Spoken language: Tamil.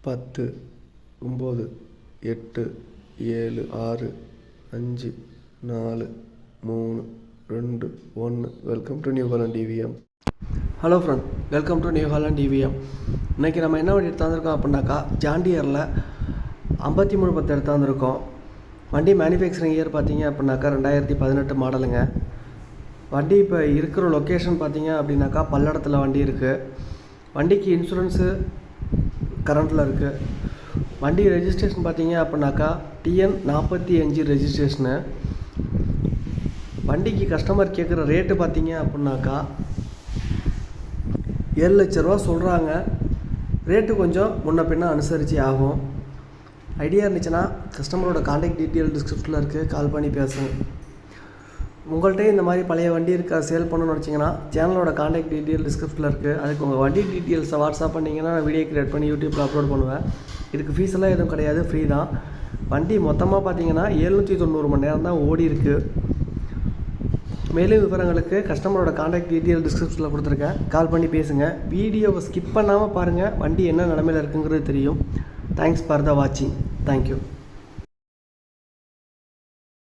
10 9 8 7 6 5 4 3 2 1. Welcome to New Holland TVM. Hello friend, welcome to New Holland TVM. இன்றைக்கி நம்ம என்ன வண்டி எடுத்து வந்திருக்கோம் அப்படின்னாக்கா, ஜாண்டியரில் 5310 எடுத்து வந்திருக்கோம். வண்டி மேனுஃபேக்சரிங் இயர் பார்த்தீங்க அப்படின்னாக்கா 2018 மாடலுங்க. வண்டி இப்போ இருக்கிற லொக்கேஷன் பார்த்தீங்க அப்படின்னாக்கா பல்லடத்தில் வண்டி இருக்குது. வண்டிக்கு இன்சூரன்ஸு கரண்ட்டில் இருக்குது. வண்டி ரெஜிஸ்ட்ரேஷன் பார்த்தீங்க அப்படின்னாக்கா TN 45 ரெஜிஸ்ட்ரேஷனு. வண்டிக்கு கஸ்டமர் கேட்குற ரேட்டு பார்த்தீங்க அப்படின்னாக்கா 7 லட்ச ரூபா சொல்கிறாங்க. ரேட்டு கொஞ்சம் முன்ன பின்ன அனுசரித்து ஆகும். ஐடியா இருந்துச்சுன்னா கஸ்டமரோட கான்டாக்ட் டீட்டெயில் டிஸ்கிரிப்ஷனில் இருக்குது, கால் பண்ணி பேசுங்க. உங்கள்கிட்ட இந்த மாதிரி பழைய வண்டி இருக்கா சேல் பண்ணணும்னு நினச்சிங்கன்னா சேனலோட கான்டாக்ட் டீட்டெயில் டிஸ்கிரிப்ஷனில் இருக்குது. அதுக்கு உங்கள் வண்டி டீட்டெயில்ஸை வாட்ஸ்அப் பண்ணிங்கன்னா நான் வீடியோ க்ரியேட் பண்ணி யூடியூப்பில் அப்லோட் பண்ணுவேன். இதுக்கு ஃபீஸ் எல்லாம் எதுவும் கிடையாது, ஃப்ரீ தான். வண்டி மொத்தமாக பார்த்தீங்கன்னா 790 மணி நேரம் தான் ஓடி இருக்குது. மேலும் விவரங்களுக்கு கஸ்டமரோட கான்டாக்ட் டீட்டெயில் டிஸ்கிரிப்ஷனில் கொடுத்துருக்கேன், கால் பண்ணி பேசுங்க. வீடியோவை ஸ்கிப் பண்ணாமல் பாருங்கள், வண்டி என்ன நிலமையில் இருக்குங்கிறது தெரியும். தேங்க்ஸ் ஃபார் த வாட்சிங். தேங்க்யூ.